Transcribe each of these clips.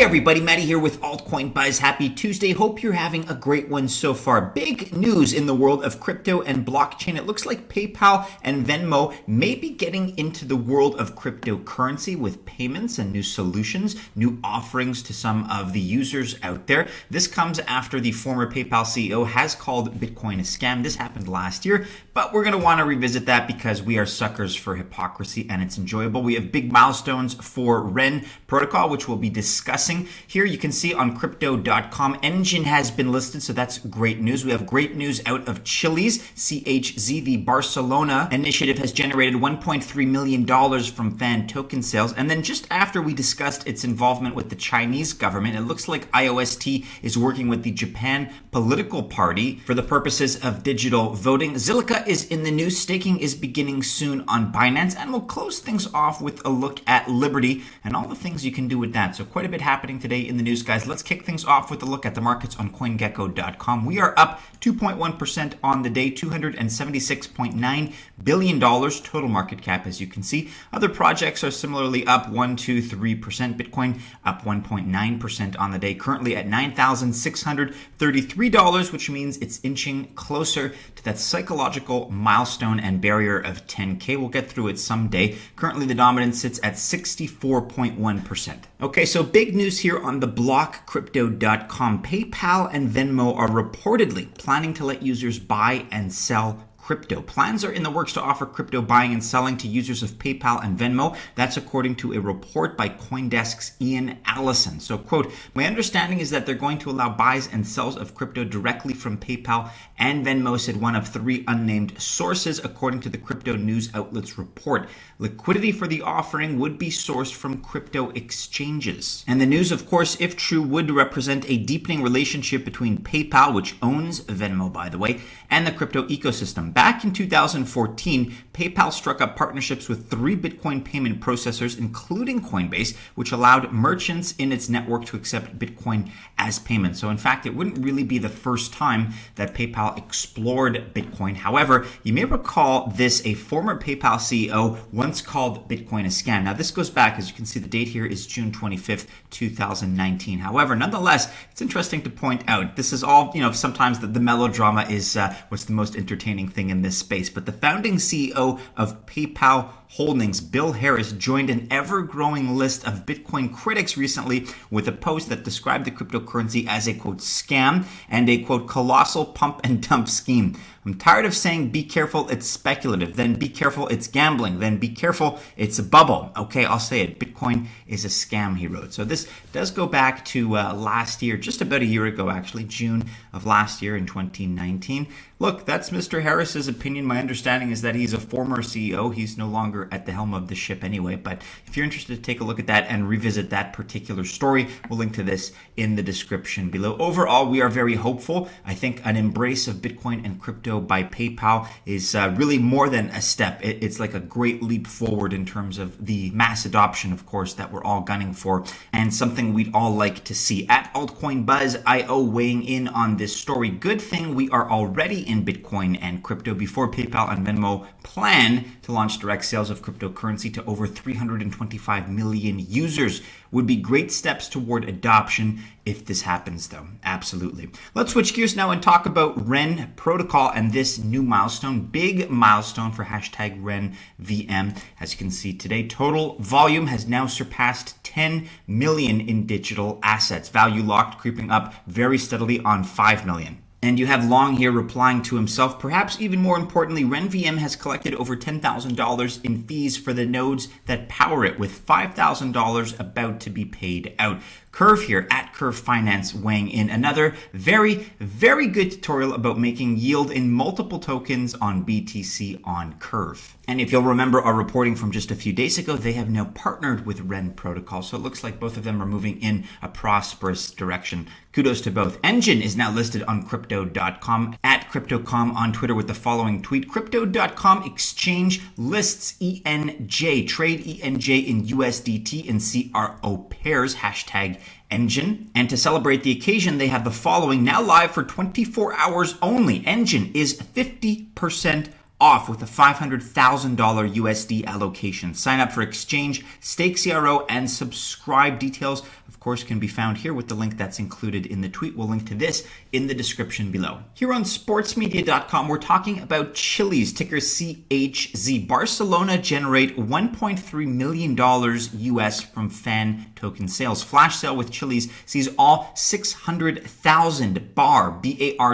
everybody, Matty here with Altcoin Buzz. Happy Tuesday. Hope you're having a great one so far. Big news in the world of crypto and blockchain. It looks like PayPal and Venmo may be getting into the world of cryptocurrency with payments and new solutions, new offerings to some of the users out there. This comes after the former PayPal CEO has called Bitcoin a scam. This happened last year, but we're going to want to revisit that because we are suckers for hypocrisy and it's enjoyable. We have big milestones for Ren Protocol, which we'll be discussing. Here you can see on crypto.com, Enjin has been listed, so that's great news. We have great news out of Chiliz CHZ. The Barcelona initiative has generated $1.3 million from fan token sales. And then just after we discussed its involvement with the Chinese government, it looks like IOST is working with the Japan political party for the purposes of digital voting. Zilliqa is in the news. Staking is beginning soon on Binance, and we'll close things off with a look at Liberty and all the things you can do with that. So quite a bit happening today in the news, guys. Let's kick things off with a look at the markets on CoinGecko.com. We are up 2.1% on the day, $276.9 billion total market cap, as you can see. Other projects are similarly up 1%, 2%, 3%. Bitcoin up 1.9% on the day, currently at $9,633, which means it's inching closer to that psychological milestone and barrier of 10K. We'll get through it someday. Currently, the dominance sits at 64.1%. Okay, so big news here on the block crypto.com. PayPal and Venmo are reportedly planning to let users buy and sell crypto. Plans are in the works to offer crypto buying and selling to users of PayPal and Venmo. That's according to a report by CoinDesk's Ian Allison. So, quote, my understanding is that they're going to allow buys and sells of crypto directly from PayPal and Venmo, said one of three unnamed sources, according to the crypto news outlet's report. Liquidity for the offering would be sourced from crypto exchanges. And the news, of course, if true, would represent a deepening relationship between PayPal, which owns Venmo, by the way, and the crypto ecosystem. Back in 2014, PayPal struck up partnerships with 3 Bitcoin payment processors, including Coinbase, which allowed merchants in its network to accept Bitcoin as payment. So in fact, it wouldn't really be the first time that PayPal explored Bitcoin. However, you may recall this, a former PayPal CEO once called Bitcoin a scam. Now this goes back, as you can see, the date here is June 25th, 2019. However, nonetheless, it's interesting to point out, this is all, sometimes the melodrama is what's the most entertaining thing in this space. But the founding CEO of PayPal Holdings, Bill Harris, joined an ever-growing list of Bitcoin critics recently with a post that described the cryptocurrency as a, quote, scam and a, quote, colossal pump and dump scheme. I'm tired of saying be careful, it's speculative, then be careful, it's gambling, then be careful, it's a bubble. Okay, I'll say it. Bitcoin is a scam, he wrote. So this does go back to last year, just about a year ago, actually, June of last year in 2019. Look, that's Mr. Harris's opinion. My understanding is that he's a former CEO. He's no longer at the helm of the ship anyway. But if you're interested to take a look at that and revisit that particular story, we'll link to this in the description below. Overall, we are very hopeful. I think an embrace of Bitcoin and crypto by PayPal is really more than a step. It's like a great leap forward in terms of the mass adoption, of course, that we're all gunning for, and something we'd all like to see. At Altcoin Buzz IO weighing in on this story. Good thing we are already in Bitcoin and crypto before PayPal and Venmo plan to launch direct sales of cryptocurrency to over 325 million users. Would be great steps toward adoption if this happens, though. Absolutely. Let's switch gears now and talk about Ren Protocol and this new milestone. Big milestone for hashtag RenVM. As you can see today, total volume has now surpassed 10 million in digital assets. Value locked creeping up very steadily on 5 million. And you have Long here replying to himself. Perhaps even more importantly, RenVM has collected over $10,000 in fees for the nodes that power it, with $5,000 about to be paid out. Curve here at Curve Finance weighing in. Another very, very good tutorial about making yield in multiple tokens on BTC on Curve. And if you'll remember our reporting from just a few days ago, they have now partnered with Ren Protocol. So it looks like both of them are moving in a prosperous direction. Kudos to both. Enjin is now listed on crypto.com, at Crypto.com on Twitter with the following tweet. Crypto.com exchange lists ENJ, trade ENJ in USDT and CRO pairs, hashtag Enjin. And to celebrate the occasion, they have the following, now live for 24 hours only. Enjin is 50% off with a $500,000 USD allocation. Sign up for exchange, stake CRO, and subscribe. Details, of course, can be found here with the link that's included in the tweet. We'll link to this in the description below. Here on sportsmedia.com, we're talking about Chiliz, ticker CHZ. Barcelona generate $1.3 million US from fan token sales. Flash sale with Chiliz sees all 600,000 BAR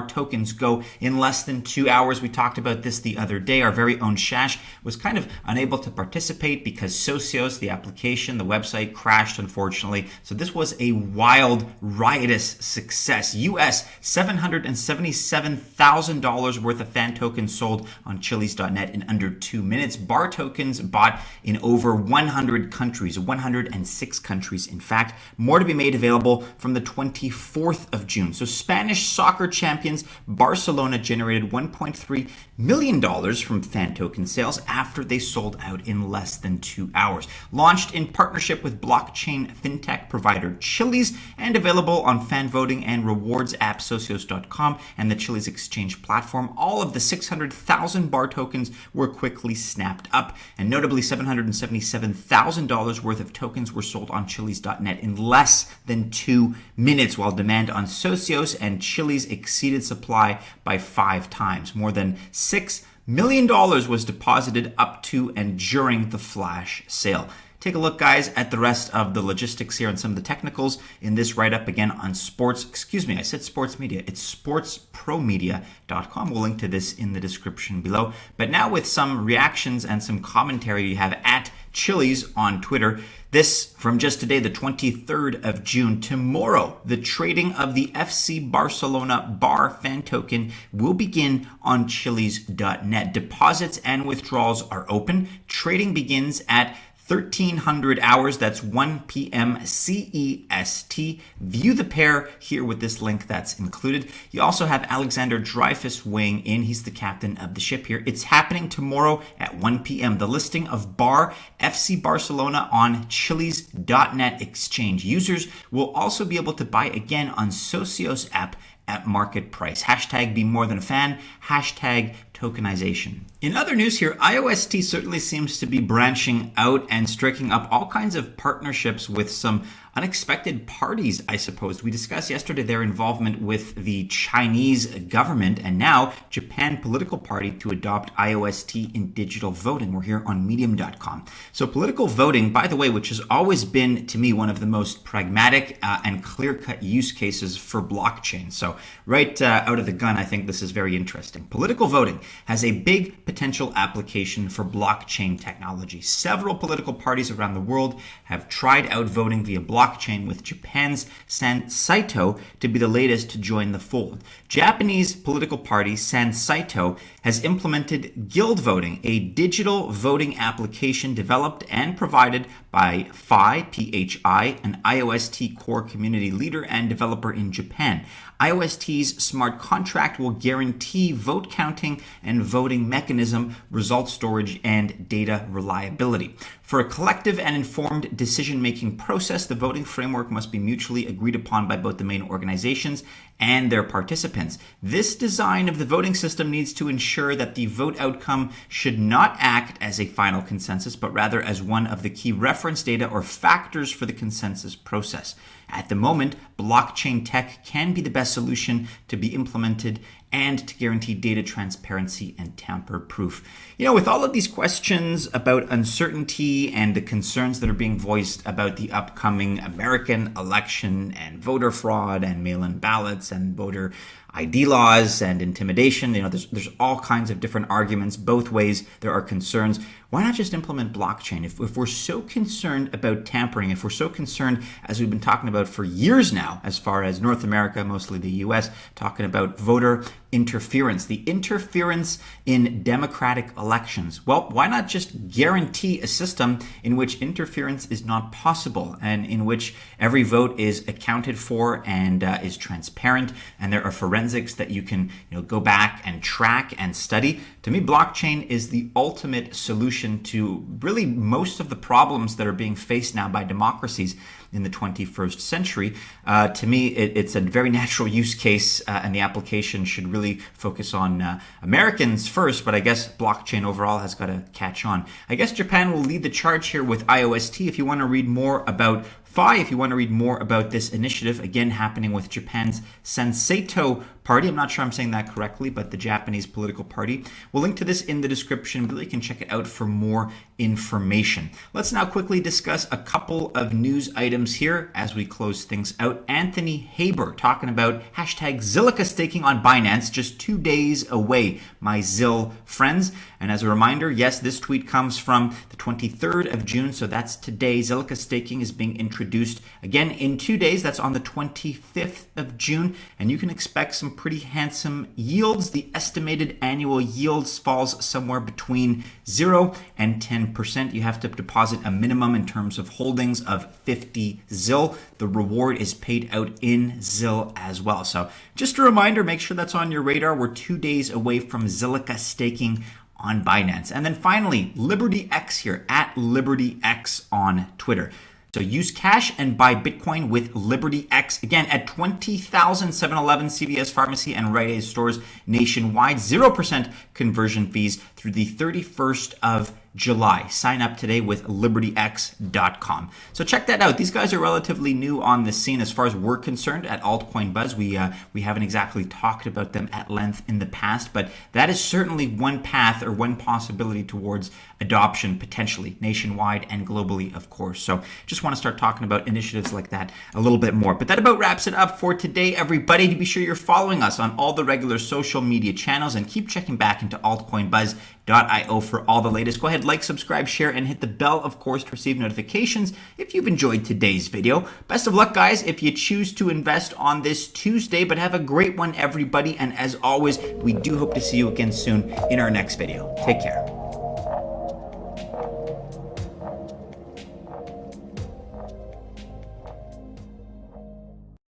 tokens go in less than 2 hours. We talked about this the other day. Our very own Shash was kind of unable to participate because SOCIOS, the application, the website, crashed, unfortunately. So this was a wild, riotous success. US $777,000 worth of fan tokens sold on Chiliz.net in under 2 minutes. BAR tokens bought in over 100 countries, 106 countries, in fact. More to be made available from the 24th of June. So Spanish soccer champions Barcelona generated $1.3 million from fan token sales after they sold out in less than 2 hours. Launched in partnership with blockchain fintech provider Chiliz and available on fan voting and rewards app socios.com and the Chiliz exchange platform. All of the 600,000 BAR tokens were quickly snapped up, and notably $777,000 worth of tokens were sold on Chiliz.net in less than 2 minutes, while demand on SOCIOS and Chiliz exceeded supply by 5 times. More than $6 million was deposited up to and during the flash sale. Take a look, guys, at the rest of the logistics here and some of the technicals in this write-up, again, on I said sports media. It's sportspromedia.com. We'll link to this in the description below. But now with some reactions and some commentary you have at Chiliz on Twitter. This from just today, the 23rd of June. Tomorrow, the trading of the FC Barcelona BAR fan token will begin on Chiliz.net. Deposits and withdrawals are open. Trading begins at 1300 hours, that's 1 p.m. CEST. View the pair here with this link that's included. You also have Alexander Dreyfus weighing in. He's the captain of the ship here. It's happening tomorrow at 1 p.m. The listing of BAR FC Barcelona on Chiliz.net exchange. Users will also be able to buy again on Socios app at market price. Hashtag be more than a fan. Hashtag tokenization. In other news here, IOST certainly seems to be branching out and striking up all kinds of partnerships with some unexpected parties, I suppose. We discussed yesterday their involvement with the Chinese government and now Japan political party to adopt IOST in digital voting. We're here on medium.com. So political voting, by the way, which has always been to me one of the most pragmatic and clear-cut use cases for blockchain. So right out of the gun, I think this is very interesting. Political voting has a big potential application for blockchain technology. Several political parties around the world have tried out voting via blockchain, with Japan's Saito to be the latest to join the fold. Japanese political party Saito has implemented guild voting, a digital voting application developed and provided by PHI, an IOST core community leader and developer in Japan. IOST's smart contract will guarantee vote counting and voting mechanism, result storage, and data reliability. For a collective and informed decision-making process, the voting framework must be mutually agreed upon by both the main organizations and their participants. This design of the voting system needs to ensure that the vote outcome should not act as a final consensus, but rather as one of the key reference data or factors for the consensus process. At the moment, blockchain tech can be the best solution to be implemented and to guarantee data transparency and tamper-proof. You know, with all of these questions about uncertainty and the concerns that are being voiced about the upcoming American election and voter fraud and mail-in ballots and voter ID laws and intimidation, you know, there's all kinds of different arguments. Both ways there are concerns. Why not just implement blockchain? If we're so concerned about tampering, if we're so concerned, as we've been talking about for years now, as far as North America, mostly the US, talking about voter interference, the interference in democratic elections. Well, why not just guarantee a system in which interference is not possible and in which every vote is accounted for and is transparent, and there are forensics that you can go back and track and study? To me, blockchain is the ultimate solution to really most of the problems that are being faced now by democracies in the 21st century. To me, it's a very natural use case, and the application should really really focus on Americans first, but I guess blockchain overall has got to catch on. I guess Japan will lead the charge here with IOST. If you want to read more about if you want to read more about this initiative, again, happening with Japan's Senseito Party. I'm not sure I'm saying that correctly, but the Japanese political party. We'll link to this in the description, but you can check it out for more information. Let's now quickly discuss a couple of news items here as we close things out. Anthony Haber talking about hashtag Zilliqa staking on Binance, just 2 days away, my Zill friends. And as a reminder, yes, this tweet comes from the 23rd of June, so that's today. Zilliqa staking is being introduced again in 2 days. That's on the 25th of June, and you can expect some pretty handsome yields. The estimated annual yields falls somewhere between 0 and 10%. You have to deposit a minimum in terms of holdings of 50 ZIL. The reward is paid out in ZIL as well. So just a reminder, make sure that's on your radar. We're 2 days away from Zilliqa staking on Binance. And then finally, LibertyX here, at LibertyX on Twitter. So use cash and buy Bitcoin with LibertyX. Again, at 20,000 7-Eleven, CVS Pharmacy, and Rite Aid stores nationwide. 0% conversion fees through the 31st of July. Sign up today with LibertyX.com. So check that out. These guys are relatively new on the scene as far as we're concerned at Altcoin Buzz. We haven't exactly talked about them at length in the past, but that is certainly one path or one possibility towards adoption potentially nationwide and globally, of course. So just want to start talking about initiatives like that a little bit more. But that about wraps it up for today, everybody. Be sure you're following us on all the regular social media channels and keep checking back into altcoinbuzz.io for all the latest. Go ahead, like, subscribe, share, and hit the bell, of course, to receive notifications if you've enjoyed today's video. Best of luck, guys, if you choose to invest on this Tuesday, but have a great one, everybody. And as always, we do hope to see you again soon in our next video. Take care.